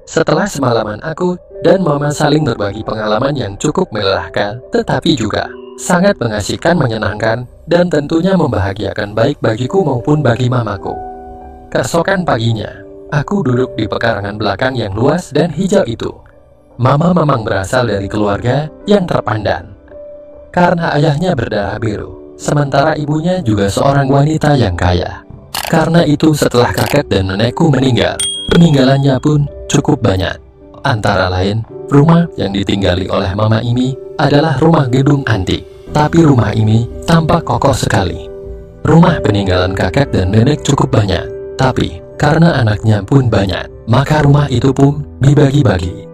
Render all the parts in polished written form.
Setelah semalaman aku dan Mama saling berbagi pengalaman yang cukup melelahkan, tetapi juga sangat mengasihkan, menyenangkan, dan tentunya membahagiakan baik bagiku maupun bagi mamaku. Keesokan paginya, aku duduk di pekarangan belakang yang luas dan hijau itu. Mama memang berasal dari keluarga yang terpandang, karena ayahnya berdarah biru, sementara ibunya juga seorang wanita yang kaya. Karena itu setelah kakek dan nenekku meninggal, peninggalannya pun cukup banyak. Antara lain, rumah yang ditinggali oleh mama ini adalah rumah gedung antik. Tapi rumah ini tampak kokoh sekali. Rumah peninggalan kakek dan nenek cukup banyak, tapi karena anaknya pun banyak, maka rumah itu pun dibagi-bagi.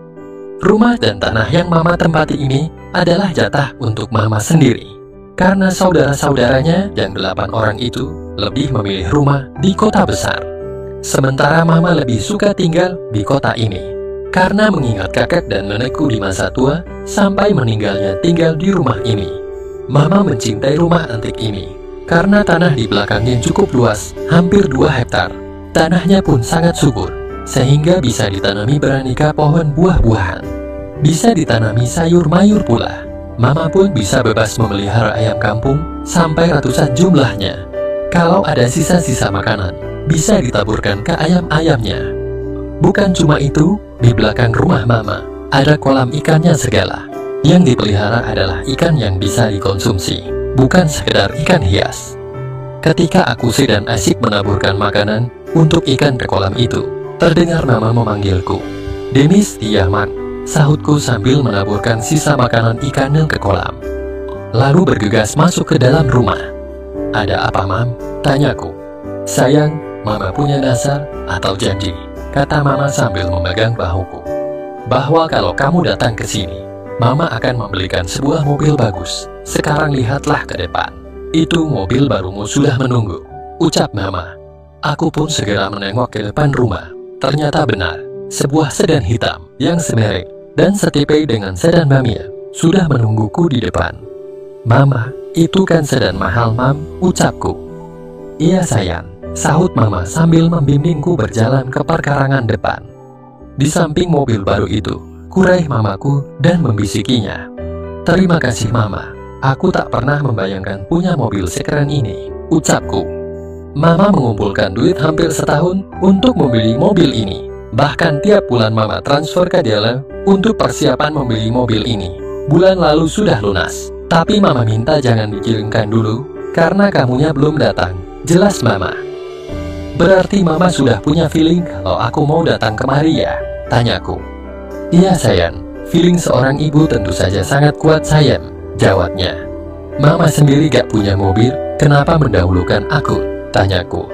Rumah dan tanah yang mama tempati ini adalah jatah untuk mama sendiri. Karena saudara-saudaranya yang 8 orang itu lebih memilih rumah di kota besar. Sementara mama lebih suka tinggal di kota ini. Karena mengingat kakek dan nenekku di masa tua sampai meninggalnya tinggal di rumah ini. Mama mencintai rumah antik ini karena tanah di belakangnya cukup luas, hampir 2 hektar. Tanahnya pun sangat subur, sehingga bisa ditanami beraneka pohon buah-buahan. Bisa ditanami sayur mayur pula. Mama pun bisa bebas memelihara ayam kampung sampai ratusan jumlahnya. Kalau ada sisa-sisa makanan, bisa ditaburkan ke ayam-ayamnya. Bukan cuma itu, di belakang rumah mama ada kolam ikannya segala. Yang dipelihara adalah ikan yang bisa dikonsumsi, bukan sekedar ikan hias. Ketika aku sedang asik menaburkan makanan untuk ikan ke kolam itu, terdengar mama memanggilku. "Denis, Tiamat," sahutku sambil menaburkan sisa makanan ikannya ke kolam. Lalu bergegas masuk ke dalam rumah. "Ada apa, Mam?" tanyaku. "Sayang, mama punya dasar atau janji," kata mama sambil memegang bahuku, "bahwa kalau kamu datang ke sini, mama akan membelikan sebuah mobil bagus. Sekarang lihatlah ke depan. Itu mobil barumu sudah menunggu," ucap mama. Aku pun segera menengok ke depan rumah. Ternyata benar, sebuah sedan hitam yang semerek dan setipe dengan sedan Mamiya sudah menungguku di depan. "Mama, itu kan sedan mahal, Mam," ucapku. "Iya sayang," sahut mama sambil membimbingku berjalan ke perkarangan depan. Di samping mobil baru itu, kuraih mamaku dan membisikinya. "Terima kasih mama, aku tak pernah membayangkan punya mobil sekeren ini," ucapku. Mama mengumpulkan duit hampir setahun untuk membeli mobil ini. Bahkan tiap bulan mama transfer ke dia untuk persiapan membeli mobil ini. Bulan lalu sudah lunas, tapi mama minta jangan dikirimkan dulu karena kamunya belum datang. Jelas mama. "Berarti mama sudah punya feeling kalau aku mau datang kemari ya?" tanyaku. "Iya sayang, feeling seorang ibu tentu saja sangat kuat sayang," jawabnya. "Mama sendiri gak punya mobil, kenapa mendahulukan aku?" tanyaku.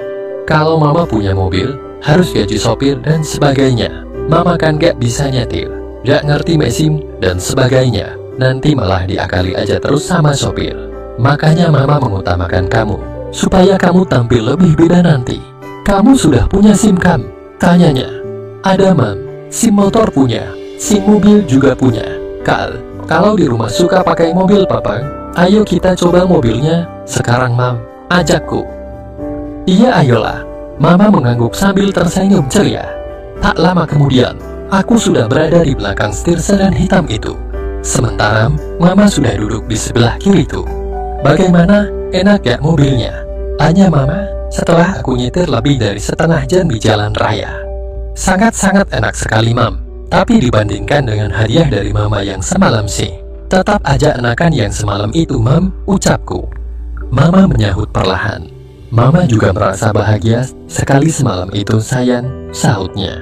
"Kalau mama punya mobil, harus gaji sopir dan sebagainya. Mama kan gak bisa nyetir, gak ngerti mesin dan sebagainya. Nanti malah diakali aja terus sama sopir. Makanya mama mengutamakan kamu, supaya kamu tampil lebih beda nanti." "Kamu sudah punya SIM kam?" tanyanya. "Ada mam, SIM motor punya, SIM mobil juga punya. Kalau di rumah suka pakai mobil papa, ayo kita coba mobilnya sekarang mam," ajakku. "Iya ayolah," mama mengangguk sambil tersenyum ceria. Tak lama kemudian, aku sudah berada di belakang setir sedan hitam itu. Sementara mama sudah duduk di sebelah kiri itu. "Bagaimana, enak gak mobilnya?" tanya mama setelah aku nyetir lebih dari setengah jam di jalan raya. "Sangat-sangat enak sekali mam, tapi dibandingkan dengan hadiah dari mama yang semalam sih, tetap aja enakan yang semalam itu mam," ucapku. Mama menyahut perlahan. "Mama juga merasa bahagia sekali semalam itu sayang," sahutnya.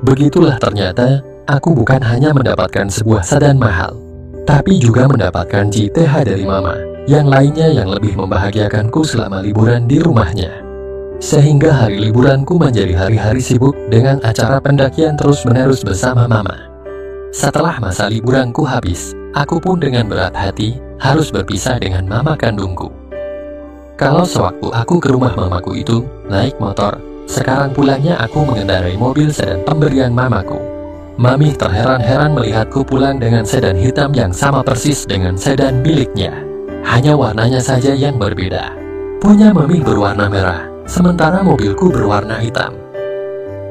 Begitulah ternyata, aku bukan hanya mendapatkan sebuah sedan mahal, tapi juga mendapatkan JTH dari mama, yang lainnya yang lebih membahagiakanku selama liburan di rumahnya. Sehingga hari liburanku menjadi hari-hari sibuk dengan acara pendakian terus-menerus bersama mama. Setelah masa liburanku habis, aku pun dengan berat hati harus berpisah dengan mama kandungku. Kalau sewaktu aku ke rumah mamaku itu naik motor, sekarang pulangnya aku mengendarai mobil sedan pemberian mamaku. Mami terheran-heran melihatku pulang dengan sedan hitam yang sama persis dengan sedan miliknya. Hanya warnanya saja yang berbeda. Punya Mami berwarna merah, sementara mobilku berwarna hitam.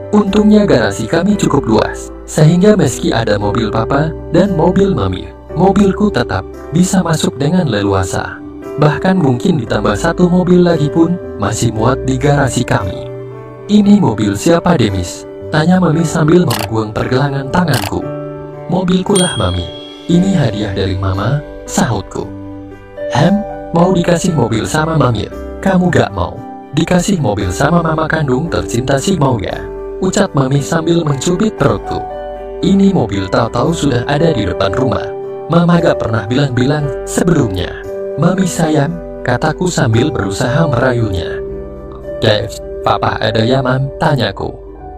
Untungnya garasi kami cukup luas, sehingga meski ada mobil papa dan mobil mami, mobilku tetap bisa masuk dengan leluasa. Bahkan mungkin ditambah satu mobil lagi pun masih muat di garasi kami. Ini mobil siapa, Demis? Tanya mami sambil mengguang pergelangan tanganku. Mobilku lah, mami. Ini hadiah dari mama, sahutku. Mau dikasih mobil sama mami? Kamu gak mau? Dikasih mobil sama mama kandung tercinta sih mau ya? Ucap mami sambil mencubit perutku. Ini mobil tahu-tahu sudah ada di depan rumah. Mama gak pernah bilang-bilang sebelumnya. Mami sayang, kataku sambil berusaha merayunya. Dev, papa ada ya, mam? Tanyaku.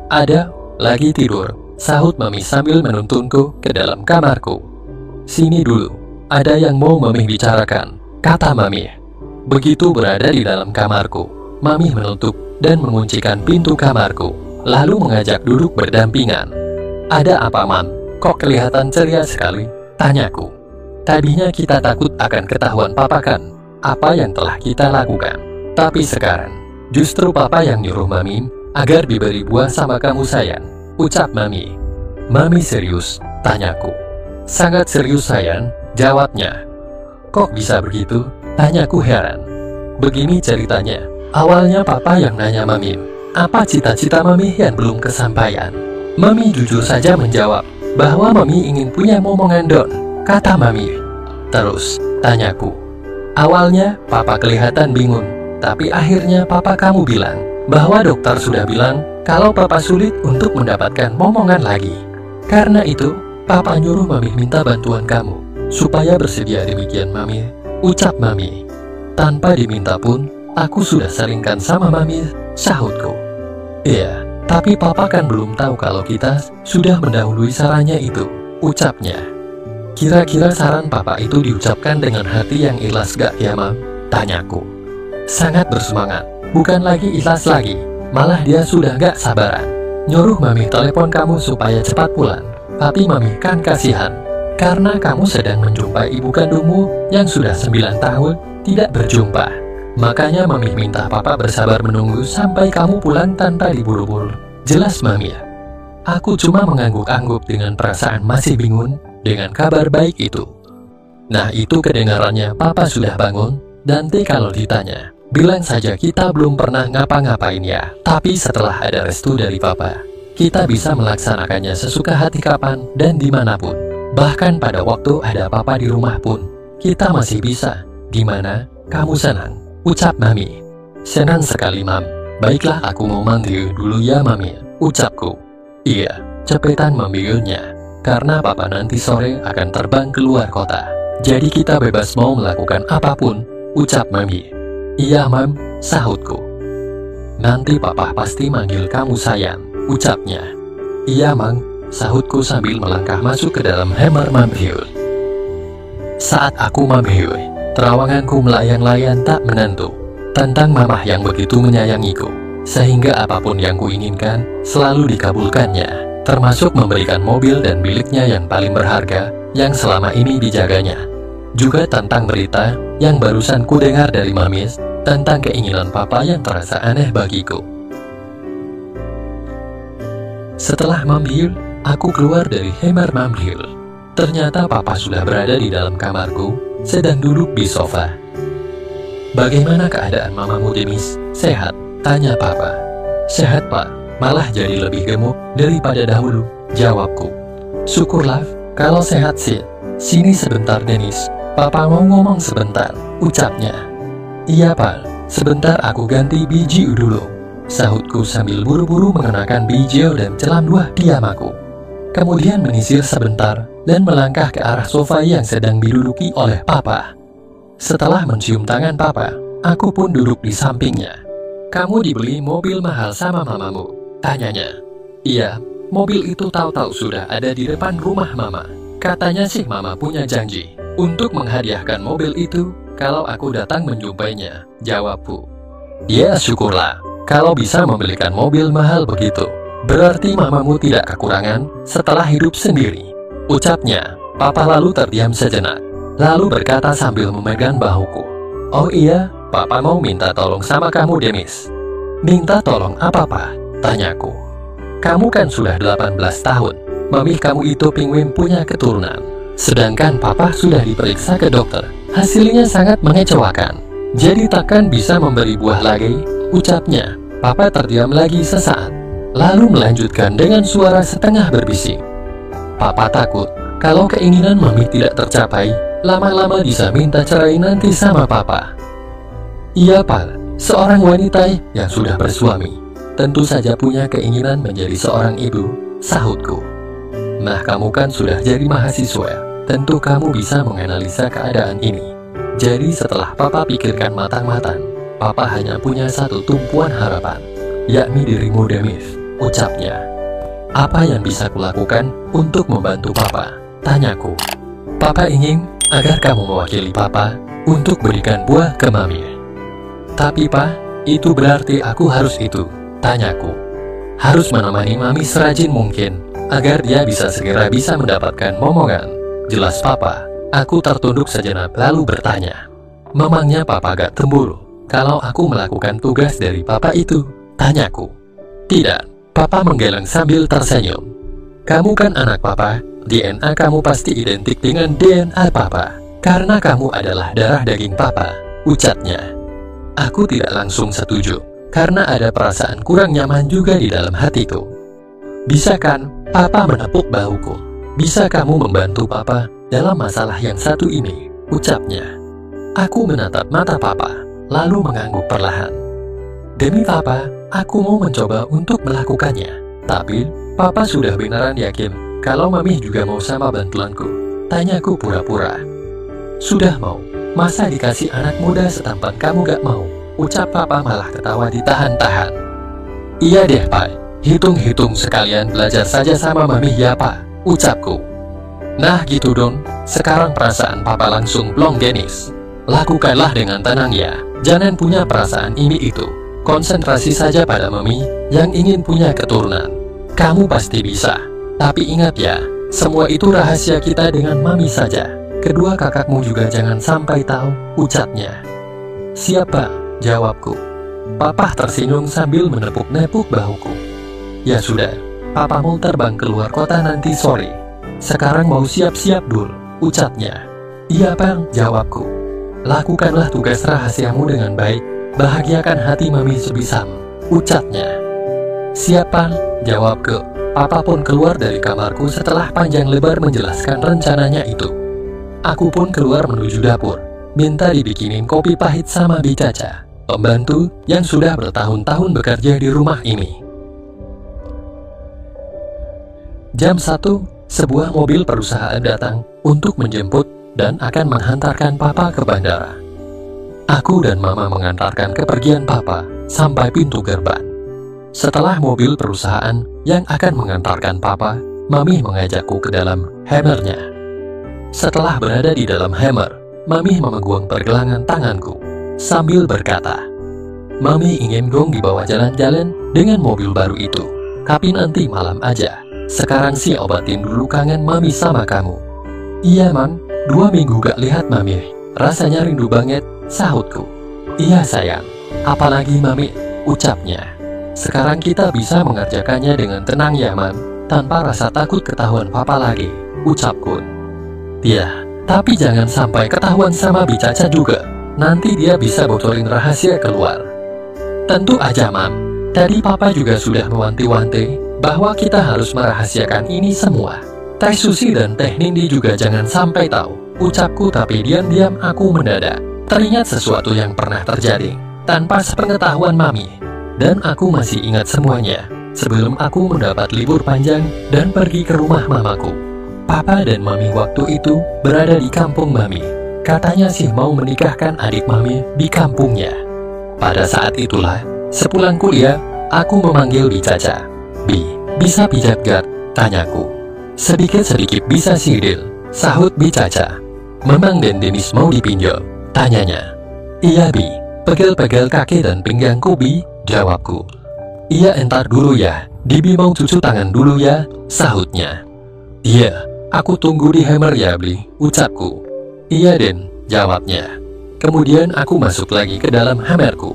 Ada, lagi tidur, sahut mami sambil menuntunku ke dalam kamarku. Sini dulu, ada yang mau mami bicarakan, kata mami. Begitu berada di dalam kamarku, mami menutup dan menguncikan pintu kamarku, lalu mengajak duduk berdampingan. Ada apa, mam? Kok kelihatan ceria sekali? Tanyaku. Tadinya kita takut akan ketahuan papa kan, apa yang telah kita lakukan. Tapi sekarang, justru papa yang nyuruh mami agar diberi buah sama kamu sayang, ucap mami. Mami serius? Tanyaku. Sangat serius sayang, jawabnya. Kok bisa begitu? Tanyaku heran. Begini ceritanya, awalnya papa yang nanya mami, apa cita-cita mami yang belum kesampaian. Mami jujur saja menjawab bahwa mami ingin punya momongan don, kata mami. Terus, tanyaku. Awalnya papa kelihatan bingung, tapi akhirnya papa kamu bilang bahwa dokter sudah bilang kalau papa sulit untuk mendapatkan momongan lagi. Karena itu, papa nyuruh mami minta bantuan kamu supaya bersedia. Demikian mami, ucap mami. Tanpa diminta pun, aku sudah saringkan sama mami, sahutku. Iya, tapi papa kan belum tahu kalau kita sudah mendahului sarannya itu, ucapnya. Kira-kira saran papa itu diucapkan dengan hati yang ikhlas gak ya, mam? Tanyaku. Sangat bersemangat, bukan lagi ikhlas lagi, malah dia sudah gak sabaran. Nyuruh mami telepon kamu supaya cepat pulang. Tapi mami kan kasihan, karena kamu sedang menjumpai ibu kandungmu yang sudah 9 tahun tidak berjumpa. Makanya mami minta papa bersabar menunggu sampai kamu pulang tanpa diburu-buru. Jelas mami ya. Aku cuma mengangguk-angguk dengan perasaan masih bingung dengan kabar baik itu. Nah itu kedengarannya papa sudah bangun, dan kalau ditanya, bilang saja kita belum pernah ngapa-ngapain ya. Tapi setelah ada restu dari papa, kita bisa melaksanakannya sesuka hati kapan dan dimanapun. Bahkan pada waktu ada papa di rumah pun, kita masih bisa. Gimana? Kamu senang? Ucap mami. Senang sekali, mam. Baiklah aku mau mandi dulu ya, mami, ucapku. Iya, cepetan membiulnya, karena papa nanti sore akan terbang keluar kota. Jadi kita bebas mau melakukan apapun, ucap mami. Iya, mam, sahutku. Nanti papa pasti manggil kamu sayang, ucapnya. Iya, mang, sahutku sambil melangkah masuk ke dalam kamar mambiul. Saat aku mambiul, terawanganku melayang-layang tak menentu tentang mamah yang begitu menyayangiku, sehingga apapun yang kuinginkan selalu dikabulkannya, termasuk memberikan mobil dan miliknya yang paling berharga yang selama ini dijaganya. Juga tentang berita yang barusan ku dengar dari mamis tentang keinginan papa yang terasa aneh bagiku. Setelah mambil, aku keluar dari kamar mambil. Ternyata papa sudah berada di dalam kamarku, sedang duduk di sofa. Bagaimana keadaan mamamu, Demis? Sehat? Tanya papa. Sehat, pak. Malah jadi lebih gemuk daripada dahulu, jawabku. Syukurlah, kalau sehat sih. Sini sebentar, Denis. Papa mau ngomong sebentar, ucapnya. Iya, pak. Sebentar aku ganti biju dulu, sahutku sambil buru-buru mengenakan biju dan celam dua diamaku. Kemudian menyisir sebentar dan melangkah ke arah sofa yang sedang diduduki oleh papa. Setelah mencium tangan papa, aku pun duduk di sampingnya. Kamu dibeli mobil mahal sama mamamu? Tanyanya. Iya, mobil itu tahu-tahu sudah ada di depan rumah mama. Katanya sih mama punya janji untuk menghadiahkan mobil itu kalau aku datang menjumpainya, jawabku. Ya syukurlah, kalau bisa membelikan mobil mahal begitu. Berarti mamamu tidak kekurangan setelah hidup sendiri, ucapnya. Papa lalu terdiam sejenak, lalu berkata sambil memegang bahuku. Oh iya, papa mau minta tolong sama kamu, Demis. Minta tolong apa, pak? Tanyaku. kamu kan sudah 18 tahun. Mami kamu itu pengen punya keturunan. Sedangkan papa sudah diperiksa ke dokter. Hasilnya sangat mengecewakan. Jadi takkan bisa memberi buah lagi, ucapnya. Papa terdiam lagi sesaat, lalu melanjutkan dengan suara setengah berbisik. Papa takut kalau keinginan mami tidak tercapai, lama-lama bisa minta cerai nanti sama papa. Iya Pak, seorang wanita yang sudah bersuami tentu saja punya keinginan menjadi seorang ibu, sahutku. Nah kamu kan sudah jadi mahasiswa, tentu kamu bisa menganalisa keadaan ini. Jadi setelah papa pikirkan matang-matang, papa hanya punya satu tumpuan harapan, yakni dirimu Demis, ucapnya. Apa yang bisa kulakukan untuk membantu papa? Tanyaku. Papa ingin agar kamu mewakili papa untuk berikan buah ke mami. Tapi Pak, itu berarti aku harus itu? Tanyaku. Harus menemani mami serajin mungkin, agar dia bisa segera bisa mendapatkan momongan. Jelas papa. Aku tertunduk sejenak lalu bertanya. Memangnya papa gak cemburu kalau aku melakukan tugas dari papa itu? Tanyaku. Tidak. Papa menggeleng sambil tersenyum. Kamu kan anak papa, DNA kamu pasti identik dengan DNA papa, karena kamu adalah darah daging papa, ucapnya. Aku tidak langsung setuju, karena ada perasaan kurang nyaman juga di dalam hatiku. Bisa kan, papa menepuk bahuku. Bisa kamu membantu papa dalam masalah yang satu ini, ucapnya. Aku menatap mata papa, lalu mengangguk perlahan. Demi papa, aku mau mencoba untuk melakukannya. Tapi, papa sudah beneran yakin kalau mami juga mau sama bantuanku? Tanyaku pura-pura. Sudah mau, masa dikasih anak muda setampan kamu gak mau? Ucap papa malah ketawa ditahan-tahan. Iya deh Pak, hitung-hitung sekalian belajar saja sama mami ya Pak, ucapku. Nah gitu dong, sekarang perasaan papa langsung plong genis. Lakukanlah dengan tenang ya, jangan punya perasaan ini itu. Konsentrasi saja pada mami yang ingin punya keturunan. Kamu pasti bisa. Tapi ingat ya, semua itu rahasia kita dengan mami saja. Kedua kakakmu juga jangan sampai tahu, ucapnya. Siapa? Jawabku. Papa tersenyum sambil menepuk-nepuk bahuku. Ya sudah, papa mau terbang keluar kota nanti sore. Sekarang mau siap-siap dulu, ucapnya. Iya bang, jawabku. Lakukanlah tugas rahasiamu dengan baik. Bahagiakan hati mami sebisamu, ucapnya. Siapan, jawabku. Papa pun keluar dari kamarku setelah panjang lebar menjelaskan rencananya itu. Aku pun keluar menuju dapur, minta dibikinin kopi pahit sama Bi Caca, pembantu yang sudah bertahun-tahun bekerja di rumah ini. Jam 1, sebuah mobil perusahaan datang untuk menjemput dan akan menghantarkan papa ke bandara. Aku dan mama mengantarkan kepergian papa sampai pintu gerbang. Setelah mobil perusahaan yang akan mengantarkan papa, mami mengajakku ke dalam Hammernya. Setelah berada di dalam Hammer, mami memegang pergelangan tanganku sambil berkata, Mami ingin dong dibawa jalan-jalan dengan mobil baru itu. Tapi nanti malam aja. Sekarang sih obatin dulu kangen mami sama kamu. Iya man, 2 minggu gak lihat mami. Rasanya rindu banget, sahutku. Iya sayang, apalagi mami, ucapnya. Sekarang kita bisa mengerjakannya dengan tenang ya man, tanpa rasa takut ketahuan papa lagi, ucapku. Iya, tapi jangan sampai ketahuan sama Bi Caca juga. Nanti dia bisa bocorin rahasia keluar. Tentu aja mam, tadi papa juga sudah mewanti-wanti bahwa kita harus merahasiakan ini semua. Teh Susi dan Teh Nindi juga jangan sampai tahu, ucapku, tapi diam-diam aku mendadak teringat sesuatu yang pernah terjadi tanpa sepengetahuan mami. Dan aku masih ingat semuanya sebelum aku mendapat libur panjang dan pergi ke rumah mamaku. Papa dan mami waktu itu berada di kampung mami. Katanya sih mau menikahkan adik mami di kampungnya. Pada saat itulah, sepulang kuliah, aku memanggil Bi Caca. Bi, bisa pijat gak? Tanyaku. Sedikit-sedikit bisa sih Dil, sahut Bi Caca. Memang Den Denis mau dipinjol? Tanyanya. Iya Bi, pegel-pegel kaki dan pinggangku Bi, jawabku. Iya entar dulu ya, Dibi mau cucu tangan dulu ya, sahutnya. Iya, aku tunggu di Hammer ya Bi, ucapku. Iya Den, jawabnya. Kemudian aku masuk lagi ke dalam Hammerku.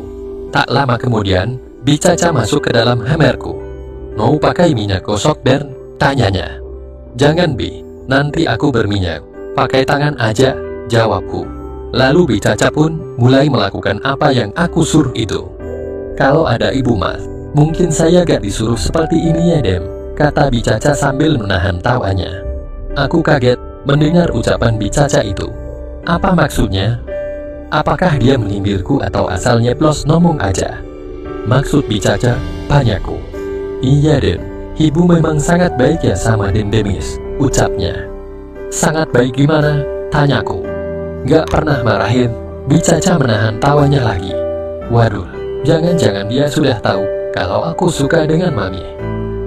Tak lama kemudian, Bi Caca masuk ke dalam Hammerku. Mau pakai minyak gosok, Den? Tanyanya. Jangan, Bi, nanti aku berminyak. Pakai tangan aja, jawabku. Lalu Bi Caca pun mulai melakukan apa yang aku suruh itu. Kalau ada Ibu Mas, mungkin saya gak disuruh seperti ini ya, Dem, kata Bi Caca sambil menahan tawanya. Aku kaget mendengar ucapan Bi Caca itu. Apa maksudnya? Apakah dia menyindirku atau asal nyeplos ngomong aja? Maksud Bi Caca, tanyaku. Iya, Den, Ibu memang sangat baik ya sama Den Demis, ucapnya. Sangat baik gimana? Tanyaku. Gak pernah marahin. Bi Caca menahan tawanya lagi. Waduh, jangan-jangan dia sudah tahu kalau aku suka dengan Mami.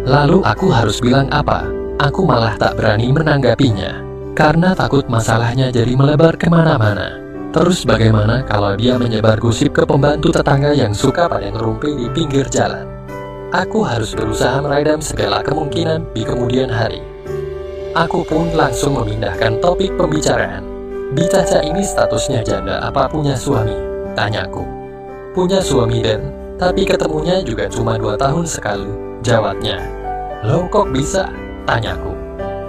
Lalu aku harus bilang apa? Aku malah tak berani menanggapinya, karena takut masalahnya jadi melebar kemana-mana. Terus bagaimana kalau dia menyebar gosip ke pembantu tetangga yang suka pada ngerumpi di pinggir jalan? Aku harus berusaha meredam segala kemungkinan di kemudian hari. Aku pun langsung memindahkan topik pembicaraan. Bi Caca ini statusnya janda apa punya suami? Tanyaku. Punya suami, Den, tapi ketemunya juga cuma 2 tahun sekali, jawabnya. Loh, kok bisa? Tanyaku.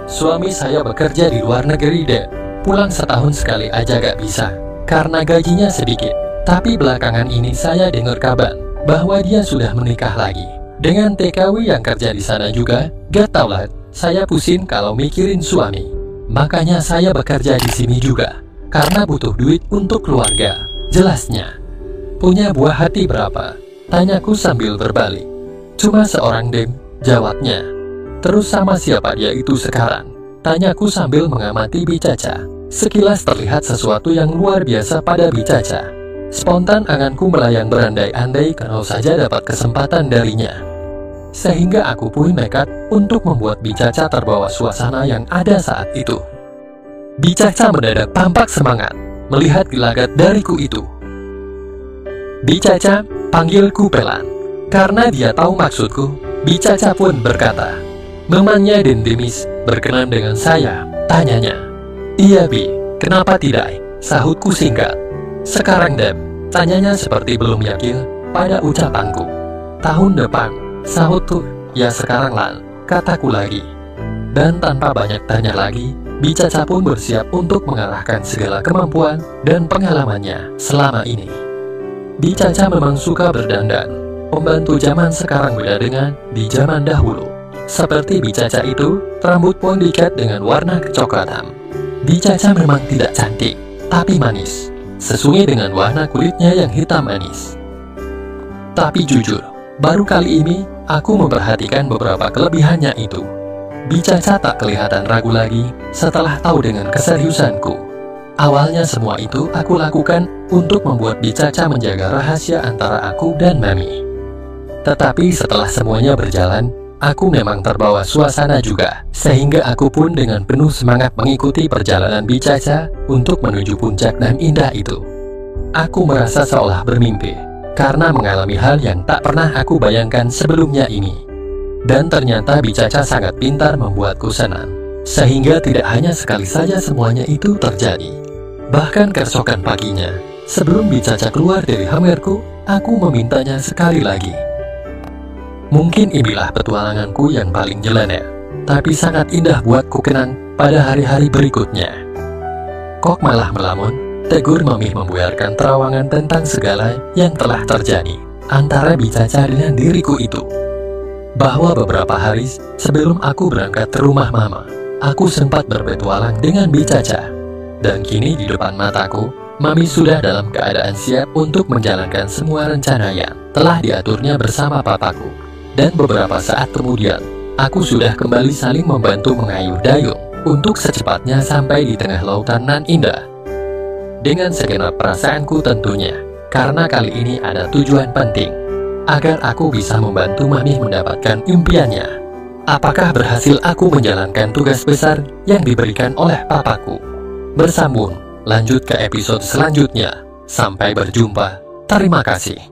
Suami saya bekerja di luar negeri, Den. Pulang setahun sekali aja gak bisa, karena gajinya sedikit. Tapi belakangan ini saya dengar kabar bahwa dia sudah menikah lagi dengan TKW yang kerja di sana juga. Gak tau lah, saya pusing kalau mikirin suami. Makanya saya bekerja di sini juga, karena butuh duit untuk keluarga, jelasnya. Punya buah hati berapa? Tanyaku sambil berbalik. Cuma seorang, Dem, jawabnya. Terus sama siapa dia itu sekarang? Tanyaku sambil mengamati Bi Caca. Sekilas terlihat sesuatu yang luar biasa pada Bi Caca. Spontan anganku melayang berandai-andai kalau saja dapat kesempatan darinya. Sehingga aku pun nekat untuk membuat Bi Caca terbawa suasana yang ada saat itu. Bi Caca mendadak tampak semangat melihat gelagat dariku itu. Bi Caca, panggilku Pelan. Karena dia tahu maksudku, Bi Caca pun berkata, "Memangnya Den Demis berkenan dengan saya?" tanyanya. "Iya, Bi, kenapa tidak?" sahutku singkat. "Sekarang, Dem?" tanyanya seperti belum yakin pada ucapanku. "Tahun depan," sahutku. "Ya sekarang lah," kataku lagi. Dan tanpa banyak tanya lagi, Bi Caca pun bersiap untuk mengalahkan segala kemampuan dan pengalamannya selama ini. Bi Caca memang suka berdandan. Pembantu zaman sekarang beda dengan di zaman dahulu. Seperti Bi Caca itu, rambut pun dicat dengan warna kecoklatan. Bi Caca memang tidak cantik, tapi manis, sesuai dengan warna kulitnya yang hitam manis. Tapi jujur, baru kali ini aku memperhatikan beberapa kelebihannya itu. Bi Caca tak kelihatan ragu lagi setelah tahu dengan keseriusanku. Awalnya semua itu aku lakukan untuk membuat Bi Caca menjaga rahasia antara aku dan Mami. Tetapi setelah semuanya berjalan, aku memang terbawa suasana juga, sehingga aku pun dengan penuh semangat mengikuti perjalanan Bi Caca untuk menuju puncak dan indah itu. Aku merasa seolah bermimpi, karena mengalami hal yang tak pernah aku bayangkan sebelumnya ini. Dan ternyata Bi Caca sangat pintar membuatku senang, sehingga tidak hanya sekali saja semuanya itu terjadi. Bahkan keesokan paginya, sebelum Bi Caca keluar dari hamerku, aku memintanya sekali lagi. Mungkin inilah petualanganku yang paling nyeleneh, tapi sangat indah buatku kenang pada hari-hari berikutnya. Kok malah melamun? Tegur Mami membuyarkan terawangan tentang segala yang telah terjadi antara Bi Caca dengan diriku itu. Bahwa beberapa hari sebelum aku berangkat ke rumah Mama, aku sempat berpetualang dengan Bi Caca. Dan kini di depan mataku, Mami sudah dalam keadaan siap untuk menjalankan semua rencana yang telah diaturnya bersama papaku. Dan beberapa saat kemudian, aku sudah kembali saling membantu mengayuh dayung untuk secepatnya sampai di tengah lautan nan indah. Dengan segenap perasaanku tentunya, karena kali ini ada tujuan penting, agar aku bisa membantu Mami mendapatkan impiannya. Apakah berhasil aku menjalankan tugas besar yang diberikan oleh papaku? Bersambung, lanjut ke episode selanjutnya. Sampai berjumpa. Terima kasih.